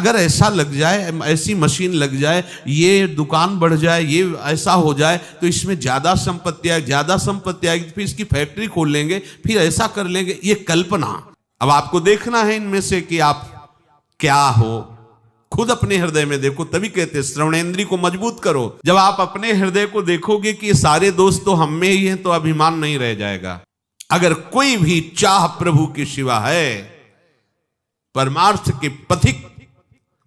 अगर ऐसा लग जाए, ऐसी मशीन लग जाए, ये दुकान बढ़ जाए, ये ऐसा हो जाए तो इसमें ज्यादा संपत्ति आएगी, ज्यादा संपत्ति आएगी, फिर इसकी फैक्ट्री खोल लेंगे, फिर ऐसा कर लेंगे, ये कल्पना। अब आपको देखना है इनमें से कि आप क्या हो। खुद अपने हृदय में देखो, तभी कहते हैं श्रवणेंद्रिय को मजबूत करो। जब आप अपने हृदय को देखोगे कि ये सारे दोस्त तो हम में ही हैं, तो अभिमान नहीं रह जाएगा। अगर कोई भी चाह प्रभु के सिवा है, परमार्थ के पथिक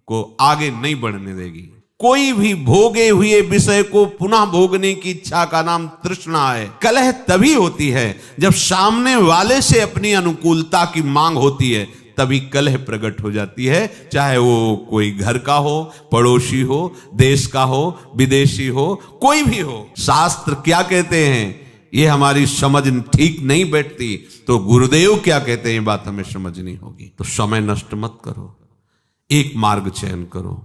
को आगे नहीं बढ़ने देगी। कोई भी भोगे हुए विषय को पुनः भोगने की इच्छा का नाम तृष्णा है। कलह तभी होती है जब सामने वाले से अपनी अनुकूलता की मांग होती है, तभी कलह प्रकट हो जाती है। चाहे वो कोई घर का हो, पड़ोसी हो, देश का हो, विदेशी हो, कोई भी हो। शास्त्र क्या कहते हैं ये हमारी समझ ठीक नहीं बैठती, तो गुरुदेव क्या कहते हैं ये बात हमें समझनी होगी। तो समय नष्ट मत करो, एक मार्ग चयन करो,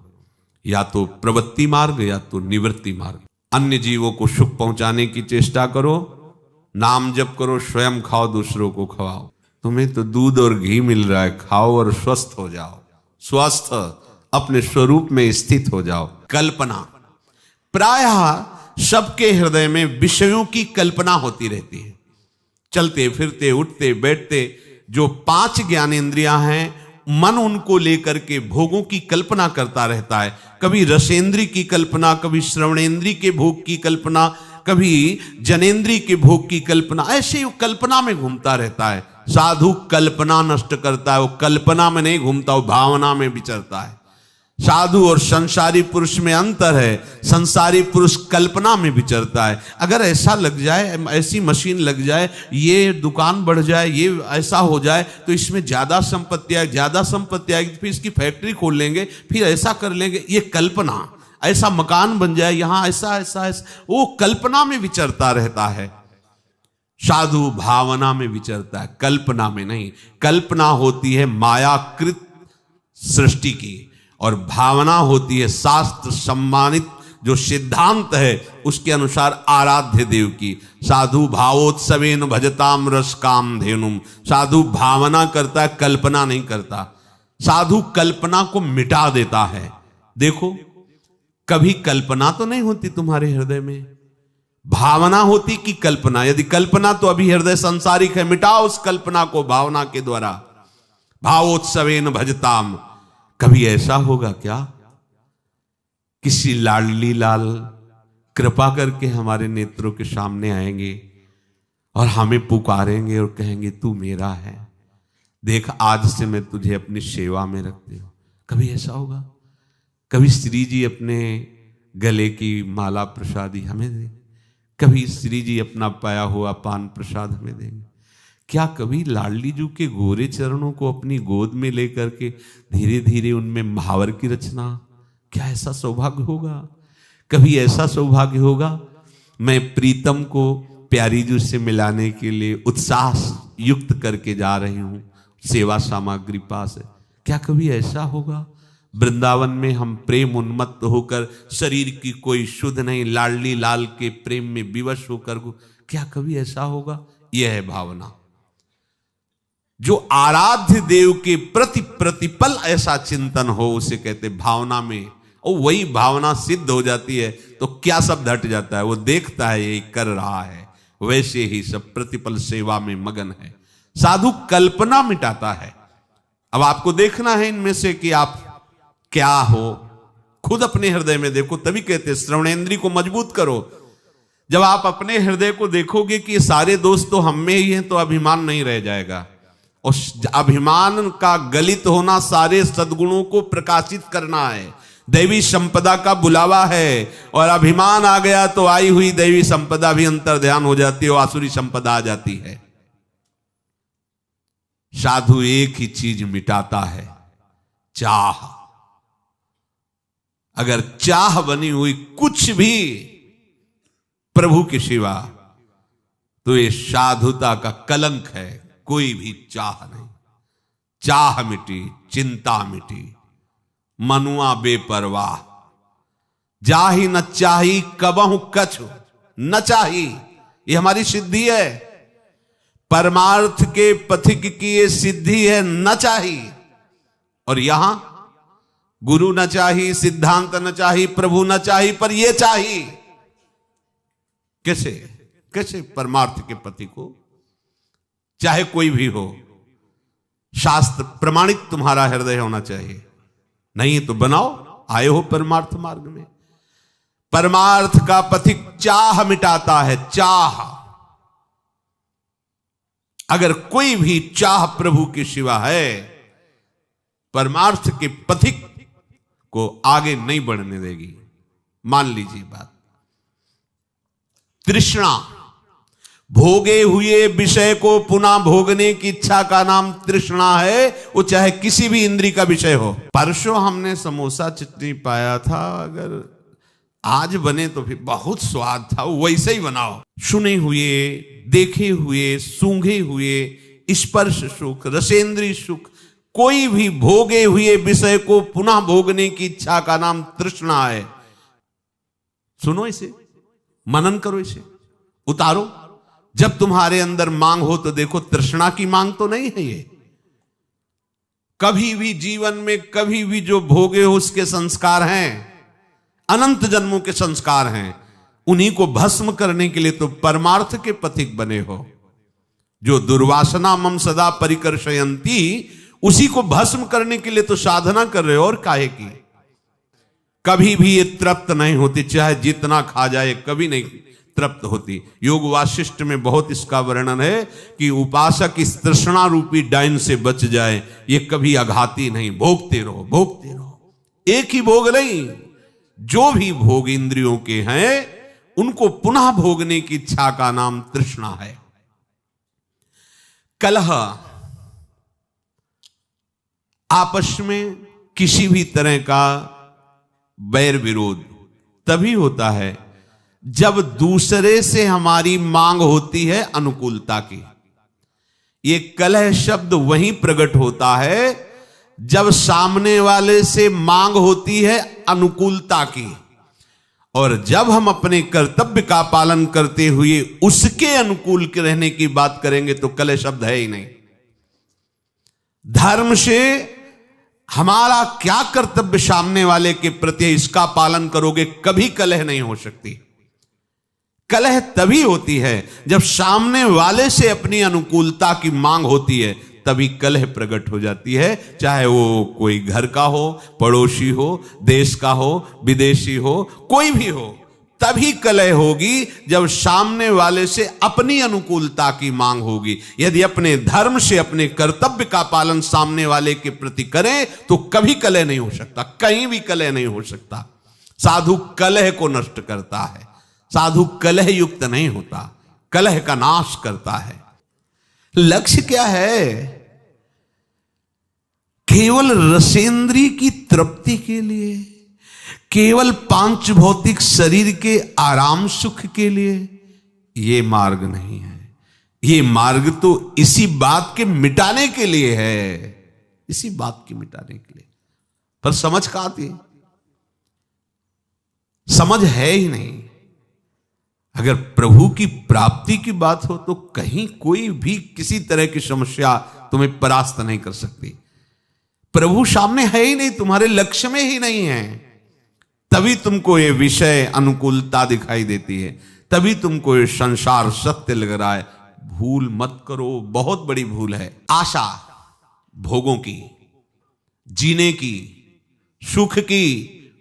या तो प्रवृत्ति मार्ग या तो निवृत्ति मार्ग। अन्य जीवों को सुख पहुंचाने की चेष्टा करो, नाम जप करो, स्वयं खाओ, दूसरों को खवाओ। तुम्हें तो दूध और घी मिल रहा है, खाओ और स्वस्थ हो जाओ, स्वस्थ अपने स्वरूप में स्थित हो जाओ। कल्पना, प्रायः सबके हृदय में विषयों की कल्पना होती रहती है। चलते फिरते उठते बैठते जो 5 ज्ञानेंद्रियां हैं, मन उनको लेकर के भोगों की कल्पना करता रहता है। कभी रसेंद्रिय की कल्पना, कभी श्रवणेंद्रिय के भोग की कल्पना, कभी जनेंद्रिय के भोग की कल्पना, ऐसे वो कल्पना में घूमता रहता है। साधु कल्पना नष्ट करता है, वो कल्पना में नहीं घूमता, वो भावना में विचरता है। साधु और संसारी पुरुष में अंतर है, संसारी पुरुष कल्पना में विचरता है। अगर ऐसा लग जाए, ऐसी मशीन लग जाए, ये दुकान बढ़ जाए, ये ऐसा हो जाए तो इसमें ज्यादा संपत्ति आएगी, ज्यादा संपत्ति आएगी, फिर इसकी फैक्ट्री खोल लेंगे, फिर ऐसा कर लेंगे, ये कल्पना। ऐसा मकान बन जाए, यहां ऐसा ऐसा ऐसा, वो कल्पना में विचरता रहता है। साधु भावना में विचरता है, कल्पना में नहीं। कल्पना होती है मायाकृत सृष्टि की, और भावना होती है शास्त्र सम्मानित जो सिद्धांत है उसके अनुसार आराध्य देव की। साधु भावोत्सवेन भजताम रस काम धेनुम। साधु भावना करता है, कल्पना नहीं करता। साधु कल्पना को मिटा देता है। देखो, कभी कल्पना तो नहीं होती तुम्हारे हृदय में, भावना होती कि कल्पना। यदि कल्पना तो अभी हृदय संसारिक है, मिटाओ उस कल्पना को भावना के द्वारा। भावोत्सवेन भजताम। कभी ऐसा होगा क्या, किसी लाडली लाल कृपा करके हमारे नेत्रों के सामने आएंगे और हमें पुकारेंगे और कहेंगे तू मेरा है, देख आज से मैं तुझे अपनी सेवा में रखती हूं। कभी ऐसा होगा? कभी श्री जी अपने गले की माला प्रसादी हमें देंगे, कभी श्री जी अपना पाया हुआ पान प्रसाद हमें देंगे। क्या कभी लाडली जू के गोरे चरणों को अपनी गोद में लेकर के धीरे धीरे उनमें महावर की रचना, क्या ऐसा सौभाग्य होगा? कभी ऐसा सौभाग्य होगा मैं प्रीतम को प्यारी जू से मिलाने के लिए उत्साह युक्त करके जा रही हूं सेवा सामग्री पास है, क्या कभी ऐसा होगा? वृंदावन में हम प्रेम उन्मत्त होकर, शरीर की कोई शुद्ध नहीं, लाडली लाल के प्रेम में विवश होकर, क्या कभी ऐसा होगा? यह है भावना। जो आराध्य देव के प्रति प्रतिपल ऐसा चिंतन हो उसे कहते भावना में, और वही भावना सिद्ध हो जाती है तो क्या सब हट जाता है। वो देखता है ये कर रहा है, वैसे ही सब प्रतिपल सेवा में मगन है। साधु कल्पना मिटाता है। अब आपको देखना है इनमें से कि आप क्या हो। खुद अपने हृदय में देखो, तभी कहते हैं श्रवणेंद्रिय को मजबूत करो। जब आप अपने हृदय को देखोगे कि ये सारे दोस्त तो हम में ही हैं, तो अभिमान नहीं रह जाएगा। उस अभिमान का गलित होना सारे सद्गुणों को प्रकाशित करना है। दैवी संपदा का बुलावा है, और अभिमान आ गया तो आई हुई दैवी संपदा भी अंतर्ध्यान हो जाती है और आसुरी संपदा आ जाती है। साधु एक ही चीज मिटाता है, चाह। अगर चाह बनी हुई कुछ भी प्रभु के सिवा, तो ये साधुता का कलंक है। कोई भी चाह नहीं, चाह मिटी, चिंता मिटी, मनुआ बेपरवाह। जाही न चाही कबहु कछु न चाही, ये हमारी सिद्धि है। परमार्थ के पथिक की ये सिद्धि है, न चाही। और यहां गुरु न चाहिए, सिद्धांत न चाहिए, प्रभु न चाहिए, पर यह चाहिए। कैसे कैसे परमार्थ के पति को, चाहे कोई भी हो, शास्त्र प्रमाणित तुम्हारा हृदय होना चाहिए। नहीं तो बनाओ, आए हो परमार्थ मार्ग में। परमार्थ का पथिक चाह मिटाता है, चाह। अगर कोई भी चाह प्रभु के सिवा है, परमार्थ के पथिक को आगे नहीं बढ़ने देगी। मान लीजिए बात, तृष्णा, भोगे हुए विषय को पुनः भोगने की इच्छा का नाम तृष्णा है, वो चाहे किसी भी इंद्री का विषय हो। परसों हमने समोसा चटनी पाया था, अगर आज बने तो फिर बहुत स्वाद था, वैसे ही बनाओ। सुने हुए, देखे हुए, सूंघे हुए स्पर्श सुख, रसेंद्रीय सुख, कोई भी भोगे हुए विषय को पुनः भोगने की इच्छा का नाम तृष्णा है। सुनो इसे, मनन करो, इसे उतारो। जब तुम्हारे अंदर मांग हो तो देखो, तृष्णा की मांग तो नहीं है ये। कभी भी जीवन में कभी भी जो भोगे हो उसके संस्कार हैं, अनंत जन्मों के संस्कार हैं। उन्हीं को भस्म करने के लिए तो परमार्थ के पथिक बने हो। जो दुर्वासना मम सदा परिकर्षयंती, उसी को भस्म करने के लिए तो साधना कर रहे हो, और काहे की। कभी भी ये तृप्त नहीं होती, चाहे जितना खा जाए कभी नहीं तृप्त होती। योग वासिष्ठ में बहुत इसका वर्णन है कि उपासक इस तृष्णा रूपी डाइन से बच जाए, ये कभी आघाती नहीं, भोगते रहो, भोगते रहो। एक ही भोग नहीं, जो भी भोग इंद्रियों के हैं उनको पुनः भोगने की इच्छा का नाम तृष्णा है। कलह, आपस में किसी भी तरह का बैर विरोध तभी होता है जब दूसरे से हमारी मांग होती है अनुकूलता की। ये कलह शब्द वहीं प्रकट होता है जब सामने वाले से मांग होती है अनुकूलता की, और जब हम अपने कर्तव्य का पालन करते हुए उसके अनुकूल के रहने की बात करेंगे तो कलह शब्द है ही नहीं। धर्म से हमारा क्या कर्तव्य सामने वाले के प्रति, इसका पालन करोगे, कभी कलह नहीं हो सकती। कलह तभी होती है जब सामने वाले से अपनी अनुकूलता की मांग होती है, तभी कलह प्रकट हो जाती है। चाहे वो कोई घर का हो, पड़ोसी हो, देश का हो, विदेशी हो, कोई भी हो, तभी कलह होगी जब सामने वाले से अपनी अनुकूलता की मांग होगी। यदि अपने धर्म से अपने कर्तव्य का पालन सामने वाले के प्रति करें तो कभी कलह नहीं हो सकता, कहीं भी कलह नहीं हो सकता। साधु कलह को नष्ट करता है, साधु कलह युक्त नहीं होता, कलह का नाश करता है। लक्ष्य क्या है? केवल रसेंद्री की तृप्ति के लिए, केवल पांच भौतिक शरीर के आराम सुख के लिए ये मार्ग नहीं है। ये मार्ग तो इसी बात के मिटाने के लिए है, इसी बात के मिटाने के लिए। पर समझ कहां आती है? समझ है ही नहीं। अगर प्रभु की प्राप्ति की बात हो तो कहीं कोई भी किसी तरह की समस्या तुम्हें परास्त नहीं कर सकती। प्रभु सामने है ही नहीं, तुम्हारे लक्ष्य में ही नहीं है, तभी तुमको ये विषय अनुकूलता दिखाई देती है, तभी तुमको ये संसार सत्य लग रहा है। भूल मत करो, बहुत बड़ी भूल है। आशा भोगों की, जीने की, सुख की,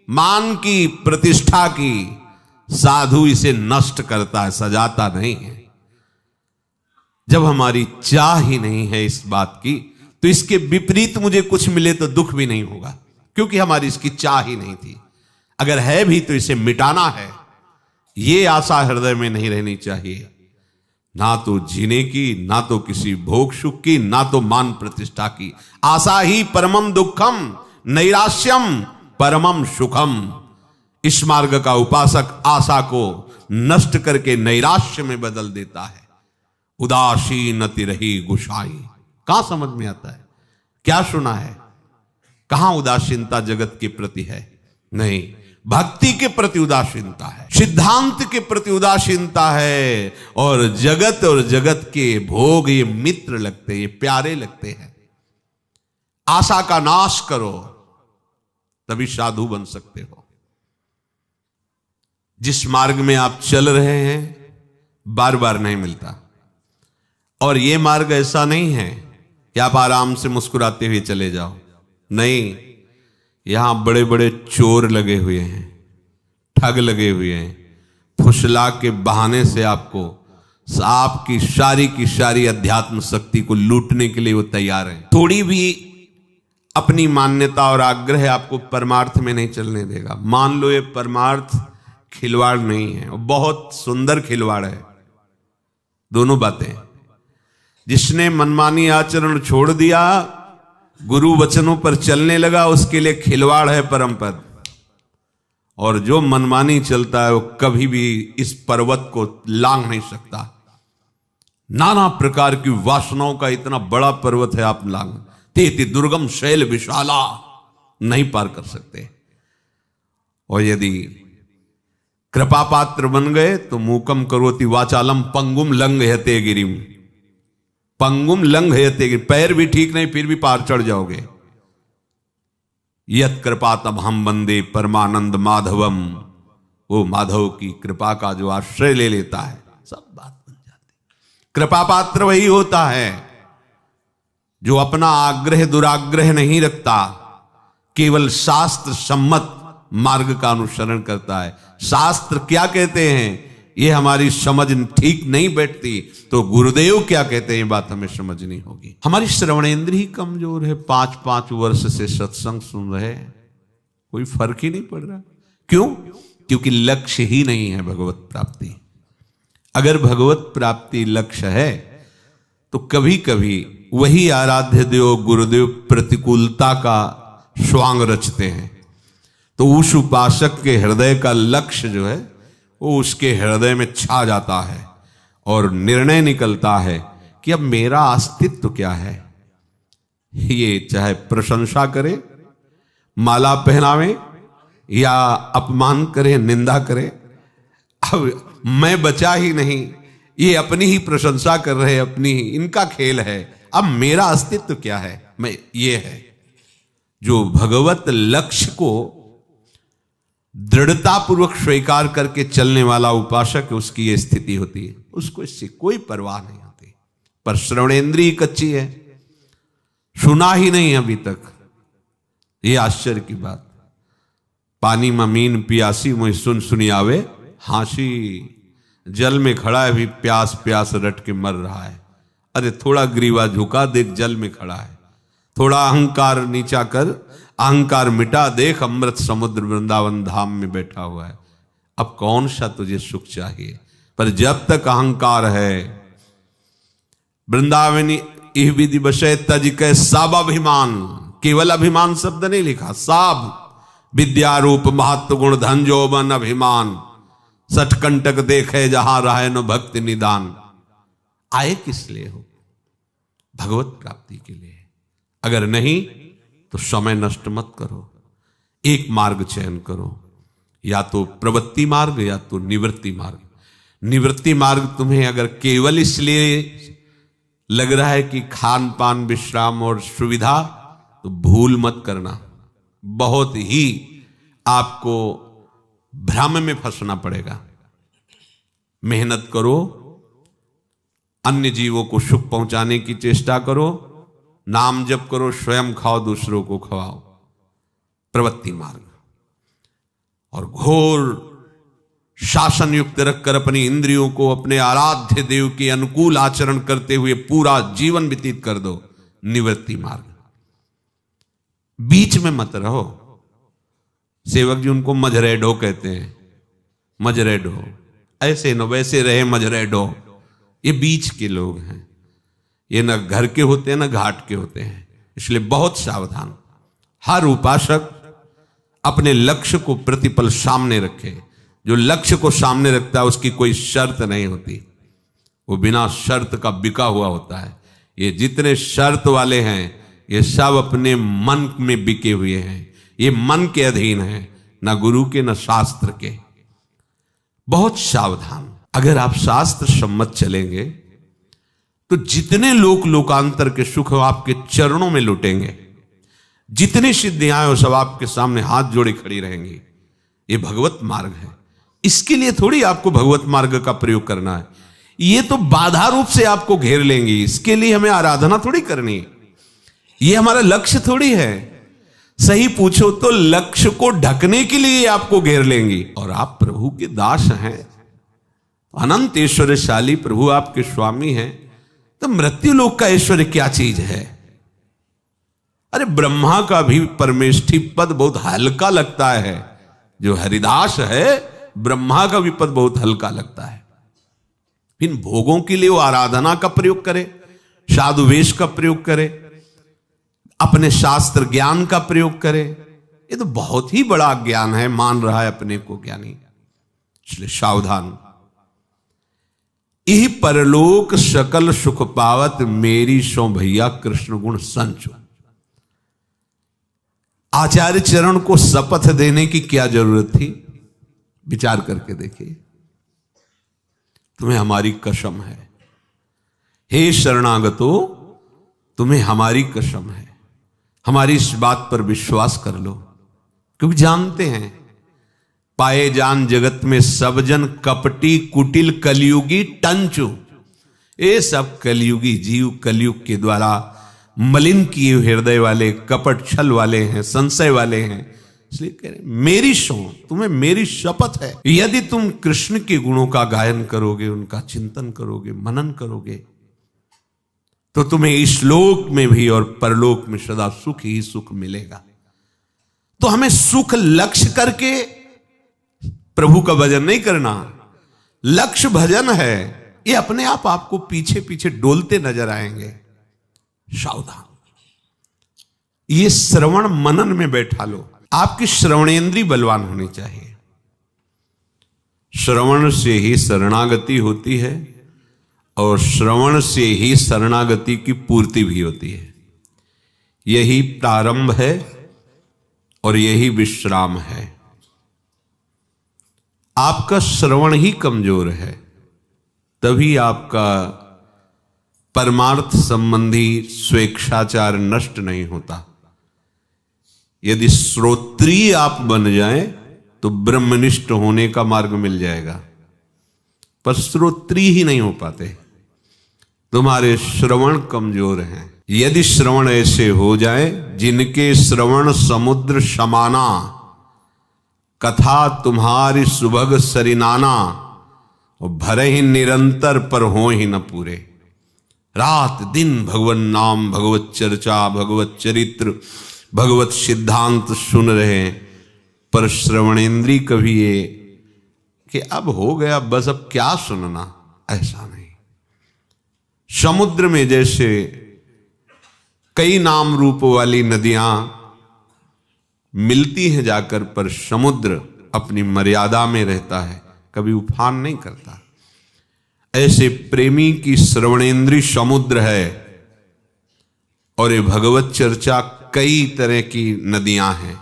मान की, प्रतिष्ठा की, साधु इसे नष्ट करता है, सजाता नहीं है। जब हमारी चाह ही नहीं है इस बात की, तो इसके विपरीत मुझे कुछ मिले तो दुख भी नहीं होगा, क्योंकि हमारी इसकी चाह ही नहीं थी। अगर है भी तो इसे मिटाना है, ये आशा हृदय में नहीं रहनी चाहिए। ना तो जीने की, ना तो किसी भोग सुख की, ना तो मान प्रतिष्ठा की। आशा ही परमम दुखम, नैराश्यम परमम सुखम। इस मार्ग का उपासक आशा को नष्ट करके नैराश्य में बदल देता है। उदासीनति रही गुसाई, कहां समझ में आता है? क्या सुना है? कहां उदासीनता जगत के प्रति है? नहीं, भक्ति के प्रति उदासीनता है, सिद्धांत के प्रति उदासीनता है, और जगत के भोग ये मित्र लगते, ये प्यारे लगते हैं। आशा का नाश करो, तभी साधु बन सकते हो। जिस मार्ग में आप चल रहे हैं बार बार नहीं मिलता। और ये मार्ग ऐसा नहीं है कि आप आराम से मुस्कुराते हुए चले जाओ, नहीं, यहां बड़े बड़े चोर लगे हुए हैं, ठग लगे हुए हैं, फुसला के बहाने से आपको आपकी सारी अध्यात्म शक्ति को लूटने के लिए वो तैयार है। थोड़ी भी अपनी मान्यता और आग्रह आपको परमार्थ में नहीं चलने देगा। मान लो ये परमार्थ खिलवाड़ नहीं है, बहुत सुंदर खिलवाड़ है। दोनों बातें, जिसने मनमानी आचरण छोड़ दिया, गुरु वचनों पर चलने लगा, उसके लिए खिलवाड़ है परम पद। और जो मनमानी चलता है वो कभी भी इस पर्वत को लांघ नहीं सकता। नाना प्रकार की वासनाओं का इतना बड़ा पर्वत है, आप लांघ तेति दुर्गम शैल विशाला नहीं पार कर सकते। और यदि कृपा पात्र बन गए तो मूकम करोति वाचालम पंगुम लंघयते गिरिम। पंगुम लंघयते गिरिम, पैर भी ठीक नहीं फिर भी पार चढ़ जाओगे। यत कृपा तब हम बंदे परमानंद माधवम, वो माधव की कृपा का जो आश्रय ले लेता है सब बात बन जाती। कृपा पात्र वही होता है जो अपना आग्रह दुराग्रह नहीं रखता, केवल शास्त्र सम्मत मार्ग का अनुसरण करता है। शास्त्र क्या कहते हैं ये हमारी समझ ठीक नहीं बैठती, तो गुरुदेव क्या कहते हैं ये बात हमें समझनी होगी। हमारी श्रवणेंद्र ही कमजोर है, 5-5 वर्ष से सत्संग सुन रहे, कोई फर्क ही नहीं पड़ रहा। क्यों? क्योंकि लक्ष्य ही नहीं है भगवत प्राप्ति। अगर भगवत प्राप्ति लक्ष्य है तो कभी कभी वही आराध्य देव गुरुदेव प्रतिकूलता का स्वांग रचते हैं, तो उस उपासक के हृदय का लक्ष्य जो है वो उसके हृदय में छा जाता है और निर्णय निकलता है कि अब मेरा अस्तित्व क्या है। ये चाहे प्रशंसा करे, माला पहनावे या अपमान करे, निंदा करे, अब मैं बचा ही नहीं, ये अपनी ही प्रशंसा कर रहे, अपनी ही इनका खेल है। अब मेरा अस्तित्व क्या है? मैं ये है। जो भगवत लक्ष्य को दृढ़ता पूर्वक स्वीकार करके चलने वाला उपासक है, उसकी यह स्थिति होती है, उसको इससे कोई परवाह नहीं होती। पर श्रवणेंद्रिय कच्ची है, सुना ही नहीं अभी तक। ये आश्चर्य की बात। पानी में मीन पियासी मुझे सुन सुनी आवे हांसी, जल में खड़ा है भी प्यास प्यास रट के मर रहा है। अरे थोड़ा ग्रीवा झुका देख, जल में खड़ा है। थोड़ा अहंकार नीचा कर, अहंकार मिटा देख, अमृत समुद्र वृंदावन धाम में बैठा हुआ है। अब कौन सा तुझे सुख चाहिए? पर जब तक अहंकार है, वृंदावनी इह विधि बसे तज के सब अभिमान, केवल अभिमान शब्द नहीं लिखा, सब विद्या रूप महत्व गुण धन जोबन अभिमान, सठकंटक देखे जहां रहे न भक्ति निदान। आए किस लिए हो? भगवत प्राप्ति के लिए। अगर नहीं तो समय नष्ट मत करो, एक मार्ग चयन करो, या तो प्रवृत्ति मार्ग या तो निवृत्ति मार्ग। निवृत्ति मार्ग तुम्हें अगर केवल इसलिए लग रहा है कि खान पान विश्राम और सुविधा, तो भूल मत करना, बहुत ही आपको भ्रम में फंसना पड़ेगा। मेहनत करो, अन्य जीवों को सुख पहुंचाने की चेष्टा करो, नाम जप करो, स्वयं खाओ, दूसरों को खवाओ, प्रवृत्ति मार्ग। और घोर शासन युक्त रखकर अपनी इंद्रियों को अपने आराध्य देव के अनुकूल आचरण करते हुए पूरा जीवन व्यतीत कर दो, निवृत्ति मार्ग। बीच में मत रहो। सेवक जी उनको मजरेडो कहते हैं, मजरेडो, ऐसे न वैसे रहे मजरेडो। ये बीच के लोग हैं, ये न घर के होते हैं न घाट के होते हैं, इसलिए बहुत सावधान। हर उपासक अपने लक्ष्य को प्रतिपल सामने रखे। जो लक्ष्य को सामने रखता है उसकी कोई शर्त नहीं होती, वो बिना शर्त का बिका हुआ होता है। ये जितने शर्त वाले हैं ये सब अपने मन में बिके हुए हैं, ये मन के अधीन है, ना गुरु के न शास्त्र के। बहुत सावधान। अगर आप शास्त्र सम्मत चलेंगे तो जितने लोकांतर के सुख आपके चरणों में लुटेंगे। जितनी सिद्धियां हैं वो सब आपके सामने हाथ जोड़े खड़ी रहेंगी। ये भगवत मार्ग है। इसके लिए थोड़ी आपको भगवत मार्ग का प्रयोग करना है, ये तो बाधा रूप से आपको घेर लेंगी। इसके लिए हमें आराधना थोड़ी करनी है, ये हमारा लक्ष्य थोड़ी है। सही पूछो तो लक्ष्य को ढकने के लिए आपको घेर लेंगी। और आप प्रभु के दास हैं, अनंत ऐश्वर्यशाली प्रभु आपके स्वामी हैं, तो मृत्यु लोक का ऐश्वर्य क्या चीज है? अरे ब्रह्मा का भी परमेष्ठी पद बहुत हल्का लगता है। जो हरिदास है ब्रह्मा का भी पद बहुत हल्का लगता है। इन भोगों के लिए वो आराधना का प्रयोग करे, साधु वेश का प्रयोग करे, अपने शास्त्र ज्ञान का प्रयोग करे। ये तो बहुत ही बड़ा ज्ञान है, मान रहा है अपने को ज्ञानी। इसलिए सावधान। यही परलोक सकल सुख पावत, मेरी सो भैया कृष्ण गुण संचो। आचार्य चरण को शपथ देने की क्या जरूरत थी? विचार करके देखिए। तुम्हें हमारी कसम है, हे शरणागतो, तुम्हें हमारी कसम है, हमारी इस बात पर विश्वास कर लो। क्योंकि जानते हैं पाए जान जगत में सब जन कपटी कुटिल कलयुगी टंचु। ये सब कलयुगी जीव कलयुग के द्वारा मलिन किए हृदय वाले, कपट छल वाले हैं, संशय वाले हैं। इसलिए कह रहे मेरी सो, तुम्हें मेरी शपथ है, यदि तुम कृष्ण के गुणों का गायन करोगे, उनका चिंतन करोगे, मनन करोगे, तो तुम्हें इस लोक में भी और परलोक में सदा सुख ही सुख मिलेगा। तो हमें सुख लक्ष्य करके प्रभु का भजन नहीं करना। लक्ष्य भजन है, ये अपने आप आपको पीछे पीछे डोलते नजर आएंगे। सावधान। ये श्रवण मनन में बैठा लो। आपकी श्रवणेंद्री बलवान होनी चाहिए। श्रवण से ही शरणागति होती है और श्रवण से ही शरणागति की पूर्ति भी होती है। यही प्रारंभ है और यही विश्राम है। आपका श्रवण ही कमजोर है, तभी आपका परमार्थ संबंधी स्वेच्छाचार नष्ट नहीं होता। यदि श्रोत्रिय आप बन जाएं तो ब्रह्मनिष्ठ होने का मार्ग मिल जाएगा, पर श्रोत्रिय ही नहीं हो पाते। तुम्हारे श्रवण कमजोर हैं। यदि श्रवण ऐसे हो जाए जिनके श्रवण समुद्र समाना, कथा तुम्हारी सुभग सरिनाना, और भरे ही निरंतर पर हो ही न पूरे। रात दिन भगवत नाम, भगवत चर्चा, भगवत चरित्र, भगवत सिद्धांत सुन रहे हैं, पर श्रवणेंद्री कभी ये कि अब हो गया बस, अब क्या सुनना, ऐसा नहीं। समुद्र में जैसे कई नाम रूप वाली नदियां मिलती हैं जाकर, पर समुद्र अपनी मर्यादा में रहता है, कभी उफान नहीं करता। ऐसे प्रेमी की श्रवणेंद्री समुद्र है और ये भगवत चर्चा कई तरह की नदियां हैं।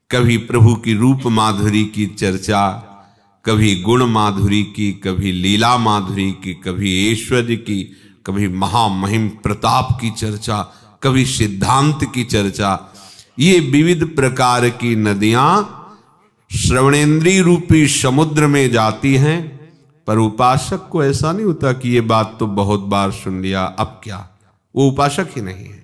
कभी प्रभु की रूप माधुरी की चर्चा, कभी गुण माधुरी की, कभी लीला माधुरी की, कभी ऐश्वर्य की, कभी महामहिम प्रताप की चर्चा, कभी सिद्धांत की चर्चा। ये विविध प्रकार की नदियां श्रवणेंद्री रूपी समुद्र में जाती हैं, पर उपासक को ऐसा नहीं होता कि ये बात तो बहुत बार सुन लिया, अब क्या। वो उपासक ही नहीं है।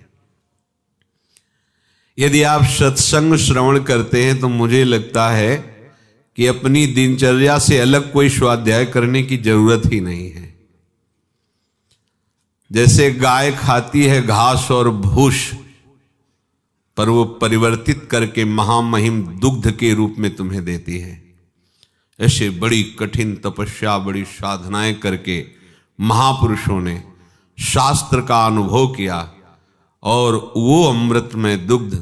यदि आप सत्संग श्रवण करते हैं तो मुझे लगता है कि अपनी दिनचर्या से अलग कोई स्वाध्याय करने की जरूरत ही नहीं है। जैसे गाय खाती है घास और भूष, पर वो परिवर्तित करके महामहिम दुग्ध के रूप में तुम्हें देती है, ऐसे बड़ी कठिन तपस्या, बड़ी साधनाएं करके महापुरुषों ने शास्त्र का अनुभव किया और वो अमृत में दुग्ध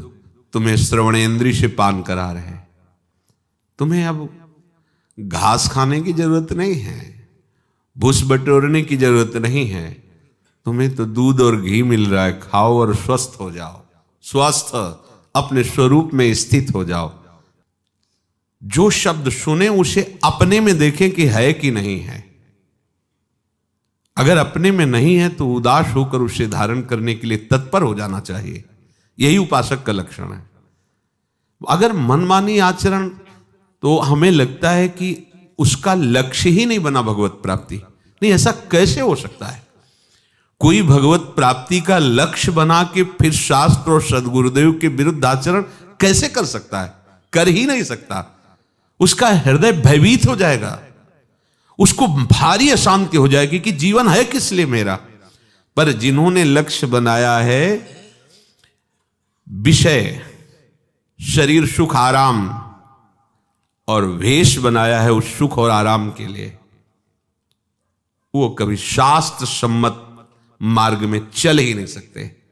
तुम्हें श्रवणेंद्री से पान करा रहे हैं। तुम्हें अब घास खाने की जरूरत नहीं है, भूस बटोरने की जरूरत नहीं है। तुम्हें तो दूध और घी मिल रहा है, खाओ और स्वस्थ हो जाओ, स्वस्थ अपने स्वरूप में स्थित हो जाओ। जो शब्द सुने उसे अपने में देखें कि है कि नहीं है। अगर अपने में नहीं है तो उदास होकर उसे धारण करने के लिए तत्पर हो जाना चाहिए। यही उपासक का लक्षण है। अगर मनमानी आचरण, तो हमें लगता है कि उसका लक्ष्य ही नहीं बना भगवत प्राप्ति। नहीं, ऐसा कैसे हो सकता है? कोई भगवत प्राप्ति का लक्ष्य बना के फिर शास्त्र और सद्गुरुदेव के विरुद्ध आचरण कैसे कर सकता है? कर ही नहीं सकता। उसका हृदय भयभीत हो जाएगा, उसको भारी अशांति हो जाएगी कि जीवन है किस लिए मेरा। पर जिन्होंने लक्ष्य बनाया है विषय, शरीर सुख आराम, और वेश बनाया है उस सुख और आराम के लिए, वो कभी शास्त्र सम्मत मार्ग में चल ही नहीं सकते।